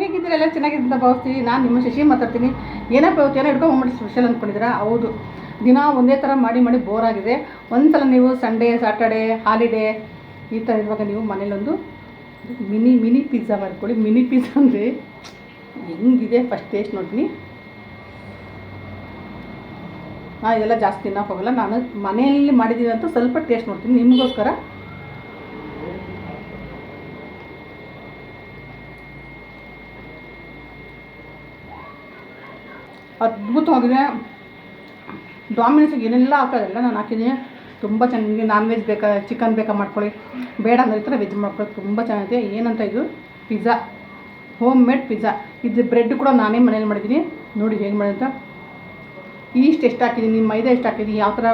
ಹೇಗಿದ್ದೀರಾ? ಎಲ್ಲ ಚೆನ್ನಾಗಿದ್ದ ಭಾವಿಸ್ತೀವಿ. ನಾನು ನಿಮ್ಮ ಶಶಿ ಮಾತಾಡ್ತೀನಿ. ಏನಪ್ಪ ಇವತ್ತು ಏನೋ ಹಿಡ್ಕೊಂಡ್ಬಿಟ್ಟು ಸ್ಪೆಷಲ್ ಅಂದ್ಕೊಂಡಿದ್ದೀರಾ? ಹೌದು, ದಿನ ಒಂದೇ ಥರ ಮಾಡಿ ಮಾಡಿ ಬೋರ್ ಆಗಿದೆ. ಒಂದ್ಸಲ ನೀವು ಸಂಡೇ ಸಾಟರ್ಡೇ ಹಾಲಿಡೇ ಈ ಥರ ಇರುವಾಗ ನೀವು ಮನೇಲೊಂದು ಮಿನಿ ಪಿಜ್ಜಾ ಮಾಡ್ಕೊಳ್ಳಿ. ಮಿನಿ ಪಿಜ್ಜಾ ಅಂದರೆ ಹೆಂಗಿದೆ ಫಸ್ಟ್ ಟೇಸ್ಟ್ ನೋಡ್ತೀನಿ. ನಾನು ಇದೆಲ್ಲ ಜಾಸ್ತಿ ತಿನ್ನೋಕೆ ಹೋಗಲ್ಲ. ನಾನು ಮನೆಯಲ್ಲಿ ಮಾಡಿದ್ದೀವಿ ಅಂತ ಸ್ವಲ್ಪ ಟೇಸ್ಟ್ ನೋಡ್ತೀನಿ ನಿಮಗೋಸ್ಕರ. ಅದ್ಭುತವಾಗಿದೆ. ಡಾಮಿನೋಸ್ಗೆ ಏನೆಲ್ಲ ಹಾಕೋದಲ್ಲ ನಾನು ಹಾಕಿದ್ದೀನಿ. ತುಂಬ ಚೆನ್ನಾಗಿ ನಾನ್ ವೆಜ್ ಬೇಕಾ ಚಿಕನ್ ಬೇಕಾ ಮಾಡ್ಕೊಳ್ಳಿ, ಬೇಡ ಅಂದರೆ ಈ ಥರ ವೆಜ್ ಮಾಡ್ಕೊಳ್ಳಿ. ತುಂಬ ಚೆನ್ನಾಗಿದೆ. ಏನಂತ ಇದು ಪಿಜ್ಜಾ, ಹೋಮ್ ಮೇಡ್ ಪಿಜ್ಜಾ. ಇದು ಬ್ರೆಡ್ ಕೂಡ ನಾನೇ ಮನೇಲಿ ಮಾಡಿದ್ದೀನಿ. ನೋಡಿ ಹೇಗೆ ಮಾಡಿದಂತ. ಈಸ್ಟ್ ಎಷ್ಟು ಹಾಕಿದ್ದೀನಿ, ಮೈದಾ ಎಷ್ಟು ಹಾಕಿದ್ದೀನಿ, ಯಾವ ಥರ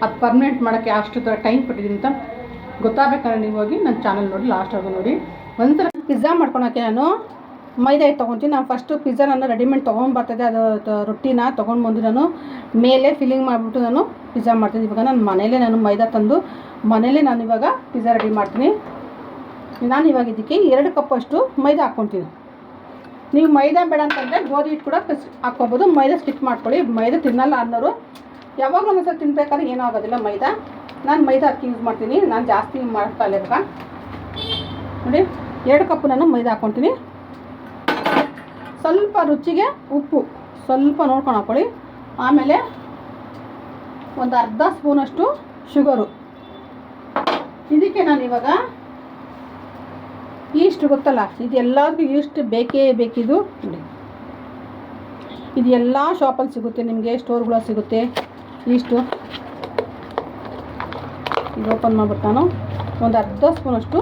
ಅದು ಪರ್ಮನೆಂಟ್ ಮಾಡೋಕ್ಕೆ ಅಷ್ಟು ಥರ ಟೈಮ್ ಕೊಟ್ಟಿದ್ದೀನಿ ಅಂತ ಗೊತ್ತಾಗಬೇಕಾದ್ರೆ ನೀವು ಹೋಗಿ ನನ್ನ ಚಾನಲ್ ನೋಡಿ, ಲಾಸ್ಟ್ವರೆಗೂ ನೋಡಿ. ಒಂದ್ಸಲ ಪಿಜ್ಜಾ ಮಾಡ್ಕೊಳಕ್ಕೆ ನಾನು ಮೈದಾ ಹಿಟ್ಟು ತೊಗೊತೀನಿ. ನಾನು ಫಸ್ಟು ಪಿಜ್ಜಾ ನಾನು ರೆಡಿಮೇಡ್ ತೊಗೊಂಡ್ಬರ್ತದೆ. ಅದು ರೊಟ್ಟಿನ ತೊಗೊಂಡ್ಬಂದು ನಾನು ಮೇಲೆ ಫಿಲ್ಲಿಂಗ್ ಮಾಡಿಬಿಟ್ಟು ನಾನು ಪಿಜ್ಜಾ ಮಾಡ್ತೀನಿ. ಇವಾಗ ನಾನು ಮೈದಾ ತಂದು ಮನೇಲೇ ನಾನು ಇವಾಗ ಪಿಜ್ಜಾ ರೆಡಿ ಮಾಡ್ತೀನಿ. ನಾನು ಇವಾಗ ಇದಕ್ಕೆ 2 ಕಪ್ ಅಷ್ಟು ಮೈದಾ ಹಾಕ್ಕೊತೀನಿ. ನೀವು ಮೈದಾ ಬೇಡ ಅಂತಂದರೆ ಗೋಧಿ ಹಿಟ್ಟು ಕೂಡ ಹಾಕ್ಕೊಬೋದು. ಮೈದಾ ಸ್ಕಿಪ್ ಮಾಡ್ಕೊಳ್ಳಿ. ಮೈದಾ ತಿನ್ನಲ್ಲ ಅನ್ನೋರು ಯಾವಾಗಲೂ ಒಂದ್ಸಲ ತಿನ್ನಬೇಕಾದ್ರೆ ಏನೂ ಆಗೋದಿಲ್ಲ ಮೈದಾ. ನಾನು ಮೈದಾ ಅಕ್ಕಿ ಯೂಸ್ ಮಾಡ್ತೀನಿ. ನಾನು ಜಾಸ್ತಿ ಮಾಡ್ತಾ ಇಲ್ಲ ಇವಾಗ. ನೋಡಿ 2 ಕಪ್ ನಾನು ಮೈದಾ ಹಾಕ್ಕೊತೀನಿ. ಸ್ವಲ್ಪ ರುಚಿಗೆ ಉಪ್ಪು ಸ್ವಲ್ಪ ನೋಡ್ಕೊಂಡು ಹಾಕ್ಕೊಳ್ಳಿ. ಆಮೇಲೆ ಒಂದು ಅರ್ಧ ಸ್ಪೂನಷ್ಟು ಶುಗರು. ಇದಕ್ಕೆ ನಾನು ಇವಾಗ ಈಸ್ಟ್ ಗೊತ್ತಲ್ಲ, ಇದು ಎಲ್ಲದಕ್ಕೂ ಈಸ್ಟ್ ಬೇಕೇ ಬೇಕಿದು. ನೋಡಿ ಇದು ಎಲ್ಲ ಶಾಪಲ್ಲಿ ಸಿಗುತ್ತೆ, ನಿಮಗೆ ಸ್ಟೋರ್ಗಳಲ್ಲಿ ಸಿಗುತ್ತೆ ಈಸ್ಟು. ಇದು ಓಪನ್ ಮಾಡ್ಬಿಟ್ಟು ನಾನು ಒಂದು ಅರ್ಧ ಸ್ಪೂನಷ್ಟು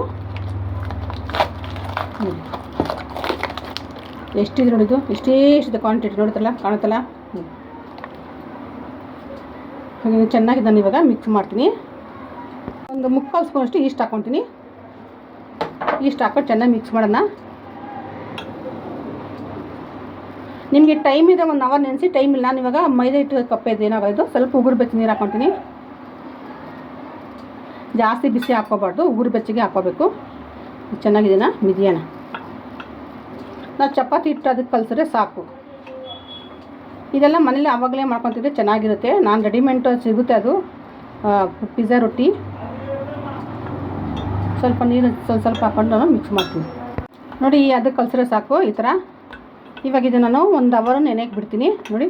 ಎಷ್ಟಿದೆ ನೋಡಿದ್ದು, ಎಷ್ಟೇ ಕ್ವಾಂಟಿಟಿ ನೋಡ್ತಲ್ಲ, ಕಾಣುತ್ತಲ್ಲ. ಹಾಗೆ ಚೆನ್ನಾಗಿ ನಾನು ಇವಾಗ ಮಿಕ್ಸ್ ಮಾಡ್ತೀನಿ. ಒಂದು 3/4 ಸ್ಪೂನಷ್ಟು ಈಸ್ಟ್ ಹಾಕ್ಕೊತೀನಿ. ಈಸ್ಟ್ ಹಾಕ್ಕೊಂಡು ಚೆನ್ನಾಗಿ ಮಿಕ್ಸ್ ಮಾಡೋಣ. ನಿಮಗೆ ಟೈಮ್ ಇದೆ 1 ಅವರ್ ನೆನೆಸಿ, ಟೈಮ್ ಇಲ್ಲ. ನಾನು ಇವಾಗ ಮೈದಾ ಹಿಟ್ಟು ಕಪ್ಪೆದು ಏನಾಗೋದು ಸ್ವಲ್ಪ ಉಗುರು ಬೆಚ್ಚ ನೀರು ಹಾಕ್ಕೊತೀನಿ. ಜಾಸ್ತಿ ಬಿಸಿ ಹಾಕ್ಕೋಬಾರ್ದು, ಉಗುರು ಬೆಚ್ಚಗೆ ಹಾಕ್ಕೋಬೇಕು. ಚೆನ್ನಾಗಿದೆನಾ ಮಿದಿಯೋಣ. ನಾವು ಚಪಾತಿ ಹಿಟ್ಟು ಅದಕ್ಕೆ ಕಲಿಸಿದ್ರೆ ಸಾಕು. ಇದೆಲ್ಲ ಮನೇಲಿ ಆವಾಗಲೇ ಮಾಡ್ಕೊತಿದ್ರೆ ಚೆನ್ನಾಗಿರುತ್ತೆ. ನಾನು ರೆಡಿಮೇಡ್ ಸಿಗುತ್ತೆ ಅದು ಪಿಜ್ಜಾ ರೊಟ್ಟಿ. ಸ್ವಲ್ಪ ನೀರು ಸ್ವಲ್ಪ ಹಾಕ್ಕೊಂಡು ನಾನು ಮಿಕ್ಸ್ ಮಾಡ್ತೀನಿ. ನೋಡಿ ಅದಕ್ಕೆ ಕಲಿಸಿದ್ರೆ ಸಾಕು ಈ ಥರ. ಇವಾಗ ಇದು ನಾನು 1 ಅವರ್ ನೆನೆಗೆ ಬಿಡ್ತೀನಿ. ನೋಡಿ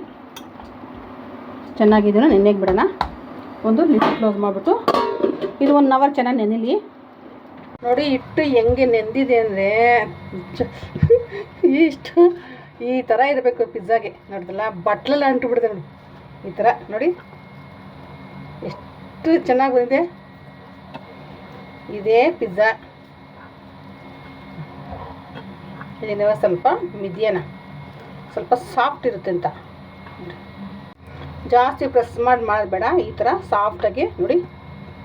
ಚೆನ್ನಾಗಿದೆಯೋ ನೆನೆಗೆ ಬಿಡೋಣ. ಒಂದು ಲಿಡ್ ಕ್ಲೋಸ್ ಮಾಡಿಬಿಟ್ಟು ಇದು 1 ಅವರ್ ಚೆನ್ನಾಗಿ ನೆನೆಲಿ. ನೋಡಿ ಹಿಟ್ಟು ಹೆಂಗೆ ನೆಂದಿದೆ ಅಂದರೆ ಇಷ್ಟು ಈ ಥರ ಇರಬೇಕು ಪಿಜ್ಜಾಗೆ. ನೋಡಿದಲ್ಲ ಬಟ್ಲೆಲ್ಲ ಅಂಟುಬಿಡಿದೆ ನೋಡಿ ಈ ಥರ. ನೋಡಿ ಎಷ್ಟು ಚೆನ್ನಾಗಿ ಬಂದಿದೆ. ಇದೇ ಪಿಜ್ಜಾ. ಇದನ್ನ ಸ್ವಲ್ಪ ಮಿದಿಯೋಣ, ಸ್ವಲ್ಪ ಸಾಫ್ಟ್ ಇರುತ್ತೆ ಅಂತ. ಜಾಸ್ತಿ ಪ್ರೆಸ್ ಮಾಡಬೇಡ, ಈ ಥರ ಸಾಫ್ಟಾಗಿ ನೋಡಿ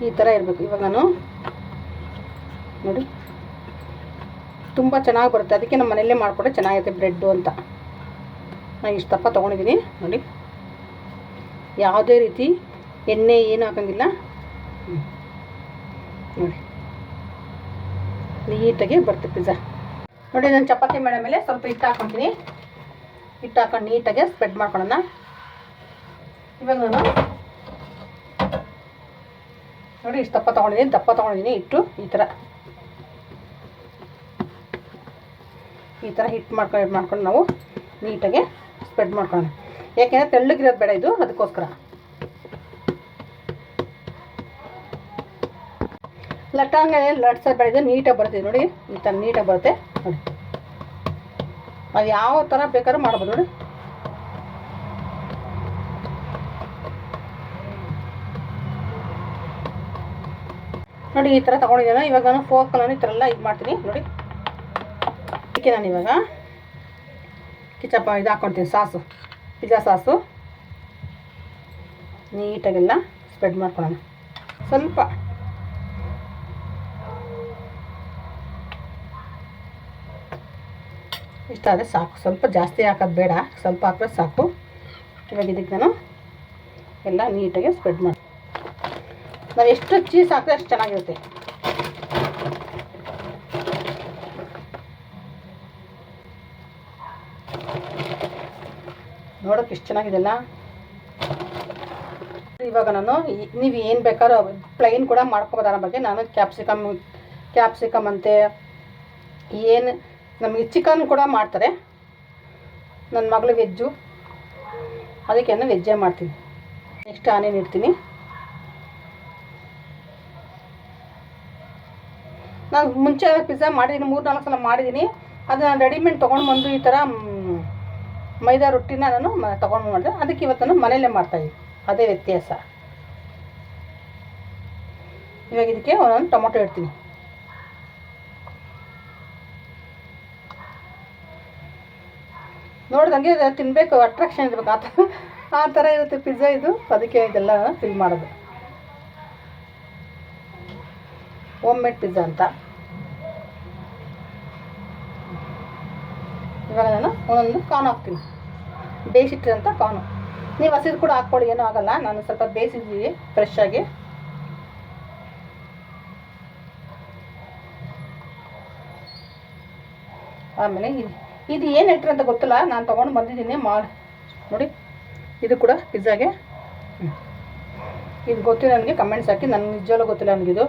ಈ ಥರ ಇರಬೇಕು. ಇವಾಗ ನಾನು ನೋಡಿ ತುಂಬ ಚೆನ್ನಾಗಿ ಬರುತ್ತೆ. ಅದಕ್ಕೆ ನಮ್ಮ ಮನೆಯಲ್ಲೇ ಮಾಡಿಕೊಟ್ರೆ ಚೆನ್ನಾಗಿರುತ್ತೆ ಬ್ರೆಡ್ಡು ಅಂತ. ನಾನು ಇಷ್ಟು ದಪ್ಪ ತೊಗೊಂಡಿದ್ದೀನಿ. ನೋಡಿ ಯಾವುದೇ ರೀತಿ ಎಣ್ಣೆ ಏನು ಹಾಕೋಂಗಿಲ್ಲ. ನೋಡಿ ನೀಟಾಗಿ ಬರುತ್ತೆ ಪಿಜ್ಜಾ. ನೋಡಿ ನಾನು ಚಪಾತಿ ಮಾಡೋ ಮೇಲೆ ಸ್ವಲ್ಪ ಹಿಟ್ಟು ಹಾಕ್ಕೊತೀನಿ. ಹಿಟ್ಟು ಹಾಕೊಂಡು ನೀಟಾಗಿ ಸ್ಪ್ರೆಡ್ ಮಾಡ್ಕೊಳ್ಳೋಣ. ಇವಾಗ ನಾನು ನೋಡಿ ಇಷ್ಟು ದಪ್ಪ ತೊಗೊಂಡಿದ್ದೀನಿ ಹಿಟ್ಟು. ಈ ಥರ ಹಿಟ್ಟು ಮಾಡ್ಕೊಂಡು ನಾವು ನೀಟಾಗಿ ಸ್ಪ್ರೆಡ್ ಮಾಡ್ಕೊಳ್ಳೋಣ. ಯಾಕೆಂದರೆ ತೆಳ್ಳಗಿರೋದು ಬೇಡ ಇದು, ಅದಕ್ಕೋಸ್ಕರ. ಲಟ್ಟಂಗೆ ಲಟ್ಸೋದು ಬೇಡ, ಇದು ನೀಟಾಗಿ ಬರುತ್ತೆ. ನೋಡಿ ಈ ಥರ ನೀಟಾಗಿ ಬರುತ್ತೆ. ನೋಡಿ ಅದು ಯಾವ ಥರ ಬೇಕಾದ್ರೂ ಮಾಡ್ಬೋದು. ನೋಡಿ ನೋಡಿ ಈ ಥರ ತೊಗೊಂಡಿದ್ದೇನೆ. ಇವಾಗ ನಾನು ಫೋರ್ಕಲ್ಲಿ ಈ ಥರ ಎಲ್ಲ ಇದು ಮಾಡ್ತೀನಿ. ನೋಡಿ ಅದಕ್ಕೆ ನಾನು ಇವಾಗ ಕಿಚಪ್ ಇದು ಹಾಕ್ಕೊಳ್ತೀನಿ, ಸಾಸು, ಪಿಜ್ಜಾ ಸಾಸು. ನೀಟಾಗೆಲ್ಲ ಸ್ಪ್ರೆಡ್ ಮಾಡ್ಕೊಳ್ಳೋಣ. ಸ್ವಲ್ಪ ಇಷ್ಟ ಆದರೆ ಸಾಕು. ಸ್ವಲ್ಪ ಜಾಸ್ತಿ ಹಾಕೋದು ಬೇಡ, ಸ್ವಲ್ಪ ಹಾಕಿದ್ರೆ ಸಾಕು. ಇವಾಗ ಇದಕ್ಕೆ ನಾನು ಎಲ್ಲ ನೀಟಾಗಿ ಸ್ಪ್ರೆಡ್ ಮಾಡಿ. ನಾವು ಎಷ್ಟು ಚೀಸ್ ಹಾಕಿದ್ರೆ ಅಷ್ಟು ಚೆನ್ನಾಗಿರುತ್ತೆ. ನೋಡೋಕೆ ಎಷ್ಟು ಚೆನ್ನಾಗಿದೆಲ್ಲ. ಇವಾಗ ನಾನು ನೀವು ಏನು ಬೇಕಾದ್ರೂ ಪ್ಲೈನ್ ಕೂಡ ಮಾಡ್ಕೊಬೋದು. ಅದರ ಬಗ್ಗೆ ನಾನು ಕ್ಯಾಪ್ಸಿಕಮ್ ಅಂತೆ ಏನು ನಮಗೆ ಚಿಕನ್ ಕೂಡ ಮಾಡ್ತಾರೆ. ನನ್ನ ಮಗಳು ವೆಜ್ಜು, ಅದಕ್ಕೆ ನಾನು ವೆಜ್ಜೇ ಮಾಡ್ತೀನಿ. ನೆಕ್ಸ್ಟ್ ಆನಿಯನ್ ಇಡ್ತೀನಿ. ನಾನು ಮುಂಚೆ ಪಿಜ್ಜಾ ಮಾಡಿದ್ದೀನಿ, 3-4 ಸಲ ಮಾಡಿದ್ದೀನಿ. ಅದನ್ನು ರೆಡಿಮೇಡ್ ತೊಗೊಂಡು ಬಂದು ಈ ಥರ ಮೈದಾ ರೊಟ್ಟಿನ ನಾನು ತೊಗೊಂಡು ಮಾಡಿದೆ. ಅದಕ್ಕೆ ಇವತ್ತು ನಾನು ಮನೆಯಲ್ಲೇ ಮಾಡ್ತಾಯಿದ್ದೀನಿ, ಅದೇ ವ್ಯತ್ಯಾಸ. ಇವಾಗ ಇದಕ್ಕೆ ಒಂದೊಂದು ಟೊಮೊಟೊ ಇಡ್ತೀನಿ. ನೋಡ್ದಂಗೆ ತಿನ್ನಬೇಕು, ಅಟ್ರಾಕ್ಷನ್ ಇರಬೇಕು, ಆ ಥರ ಇರುತ್ತೆ ಪಿಜ್ಜಾ ಇದು. ಅದಕ್ಕೆ ಇದೆಲ್ಲ ಫಿಲ್ ಮಾಡೋದು. ಹೋಮ್ ಮೇಡ್ ಪಿಜ್ಜಾ ಅಂತ. ಇವಾಗ ನಾನು ಒಂದೊಂದು ಕಾರ್ನ್ ಹಾಕ್ತೀನಿ, ಬೇಯಿಸಿಟ್ಟಿರೋಂಥ ಕಾರ್ನು. ನೀವು ಹಸಿರು ಕೂಡ ಹಾಕ್ಕೊಳ್ಳಿ, ಏನೂ ಆಗೋಲ್ಲ. ನಾನು ಸ್ವಲ್ಪ ಬೇಯಿಸಿದ್ದೀವಿ ಫ್ರೆಶ್ ಆಗಿ. ಆಮೇಲೆ ಇದು ಏನು ಹೇಳ್ತಾರೆ ಅಂತ ಗೊತ್ತಿಲ್ಲ, ನಾನು ತೊಗೊಂಡು ಬಂದಿದ್ದೀನಿ ನೋಡಿ. ಇದು ಕೂಡ ಪಿಜ್ಜಾಗೆ ಇದು ಗೊತ್ತಿಲ್ಲ ನನಗೆ, ಕಮೆಂಟ್ಸ್ ಹಾಕಿ. ನನಗೆ ನಿಜವಾಗ್ಲೂ ಗೊತ್ತಿಲ್ಲ ನನಗಿದು.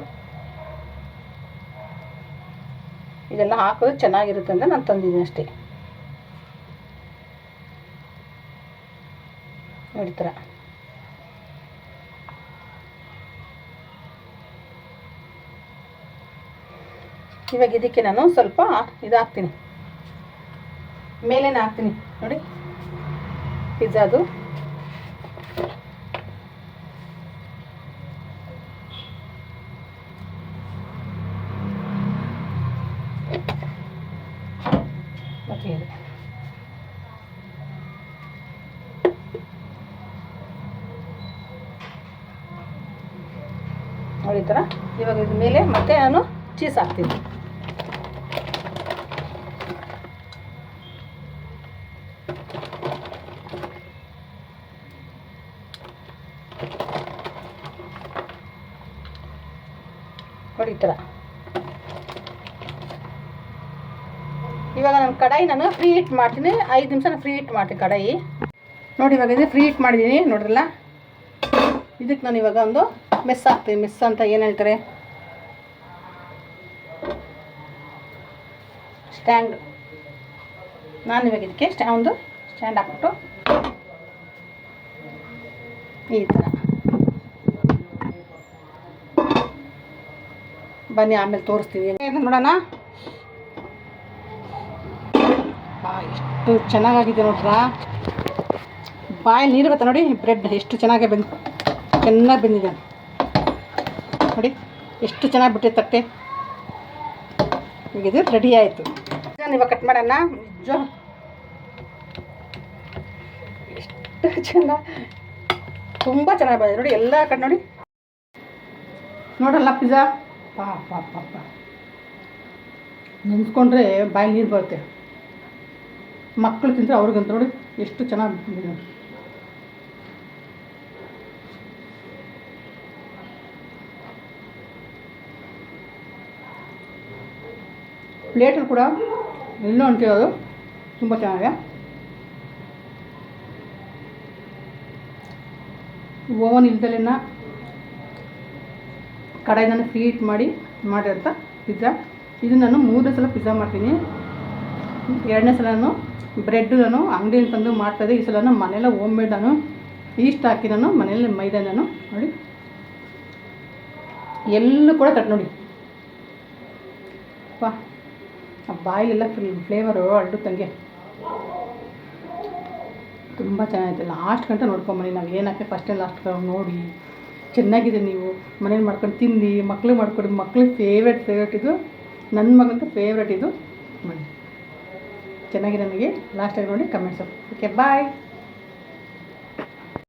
ಇದೆಲ್ಲ ಹಾಕೋದು ಚೆನ್ನಾಗಿರುತ್ತೆ ಅಂತ ನಾನು ತಂದಿದ್ದೀನಿ ಅಷ್ಟೇ. ನೋಡಿ ಥರ ಇವಾಗ ಇದಕ್ಕೆ ನಾನು ಸ್ವಲ್ಪ ಇದು ಹಾಕ್ತೀನಿ, ಮೇಲೇನೆ ಹಾಕ್ತೀನಿ ನೋಡಿ ಪಿಜ್ಜಾದು. ಮತ್ತೆ ಇದು ನೋಡಿ ಥರ. ಇವಾಗ ಇದ್ರ ಮೇಲೆ ಮತ್ತೆ ನಾನು ಚೀಸ್ ಹಾಕ್ತೀನಿ. ನೋಡಿ ಈ ಥರ. ಇವಾಗ ನಾನು ಕಡಾಯಿ ಫ್ರೀ ಹೀಟ್ ಮಾಡ್ತೀನಿ. 5 ನಿಮಿಷ ಫ್ರೀ ಹೀಟ್ ಮಾಡ್ತೀನಿ ಕಡಾಯಿ. ನೋಡಿ ಇವಾಗ ಇದು ಫ್ರೀ ಹೀಟ್ ಮಾಡಿದ್ದೀನಿ ನೋಡ್ರಲ್ಲ. ಇದಕ್ಕೆ ನಾನು ಇವಾಗ ಒಂದು ಮೆಸ್ ಹಾಕ್ತೀನಿ. ಮೆಸ್ ಅಂತ ಏನು ಹೇಳ್ತಾರೆ, ಸ್ಟ್ಯಾಂಡ್. ನಾನು ಇವಾಗ ಇದಕ್ಕೆ ಒಂದು ಸ್ಟ್ಯಾಂಡ್ ಹಾಕ್ಬಿಟ್ಟು ಈ ಥರ ಬನ್ನಿ ಆಮೇಲೆ ತೋರಿಸ್ತೀವಿ ನೋಡೋಣ. ಎಷ್ಟು ಚೆನ್ನಾಗಾಗಿದೆ ನೋಡ್ರಾ, ಬಾಯಲ್ಲಿ ನೀರು ಬರುತ್ತೆ ನೋಡಿ. ಬ್ರೆಡ್ ಎಷ್ಟು ಚೆನ್ನಾಗಿ ಚೆನ್ನಾಗಿ ಬೆಂದಿದೆ ನೋಡಿ, ಎಷ್ಟು ಚೆನ್ನಾಗಿ ಬಿಟ್ಟಿದೆ ತಟ್ಟೆ. ಈಗ ಇದು ರೆಡಿ ಆಯಿತು. ನಾನು ಇವಾಗ ಕಟ್ ಮಾಡೋಣ. ನಿಜ ಎಷ್ಟು ಚೆನ್ನಾಗಿ, ತುಂಬ ಚೆನ್ನಾಗಿ ಬಂದಿದೆ ನೋಡಿ. ಎಲ್ಲ ಕಟ್ ನೋಡಿ ನೋಡಲ್ಲ ಪಿಜ್ಜಾ. ಪಾಪ ನೆನೆಸ್ಕೊಂಡ್ರೆ ಬಾಯಲ್ಲಿ ನೀರು ಬರುತ್ತೆ. ಮಕ್ಕಳು ತಿಂದರೆ ಅವ್ರಿಗಂತ ನೋಡಿ ಎಷ್ಟು ಚೆನ್ನಾಗಿ ಬಂದಿದೆ. ಪ್ಲೇಟಲ್ಲಿ ಕೂಡ ಎಲ್ಲೋ ಅಂಟಿರೋದು ತುಂಬ ಚೆನ್ನಾಗಿದೆ. ಓವನ್ ಇಲ್ದಲೇನ ಕಡಾಯಿನ ಫ್ರೀ ಹೀಟ್ ಮಾಡಿರೋಂಥ ಪಿಜ್ಜಾ. ಇದು ನಾನು 3ನೇ ಸಲ ಪಿಜ್ಜಾ ಮಾಡ್ತೀನಿ. 2ನೇ ಸಲ ನಾನು ಬ್ರೆಡ್ ನಾನು ಅಂಗಡಿಯಲ್ಲಿ ತಂದು ಮಾಡ್ತಾಯಿದ್ದೆ. ಈ ಸಲ ನಾನು ಮನೆಯಲ್ಲ ಹೋಮ್ ಮೇಡ್ ನಾನು ಈಸ್ಟ್ ಹಾಕಿ ನಾನು ಮನೆಯಲ್ಲಿ ಮೈದಾ ನಾನು ನೋಡಿ ಎಲ್ಲೂ ಕೂಡ ತಟ್ಟು ನೋಡಿ. ಬಾಯಿಲೆಲ್ಲ ಫ್ಲೇವರು ಅಳ್ಳುತ್ತಂಗೆ ತುಂಬ ಚೆನ್ನಾಗಿದೆ. ಲಾಸ್ಟ್ ಗಂಟೆ ನೋಡ್ಕೊಂಬನ್ನಿ. ನಾವು ಏನಕ್ಕೆ ಫಸ್ಟ್ ಆ್ಯಂಡ್ ಲಾಸ್ಟ್ ನೋಡಿ ಚೆನ್ನಾಗಿದೆ. ನೀವು ಮನೇಲಿ ಮಾಡ್ಕೊಂಡು ತಿನ್ನಿ, ಮಕ್ಳಿಗೆ ಮಾಡ್ಕೊಡಿ. ಮಕ್ಳಿಗೆ ಫೇವ್ರೇಟ್ ಇದು. ನನ್ನ ಮಗಂತೂ ಫೇವ್ರೇಟ್ ಇದು. ಮಾಡಿ ಚೆನ್ನಾಗಿದೆ ನನಗೆ. ಲಾಸ್ಟಾಗಿ ನೋಡಿ ಕಮೆಂಟ್ಸ್. Okay bye.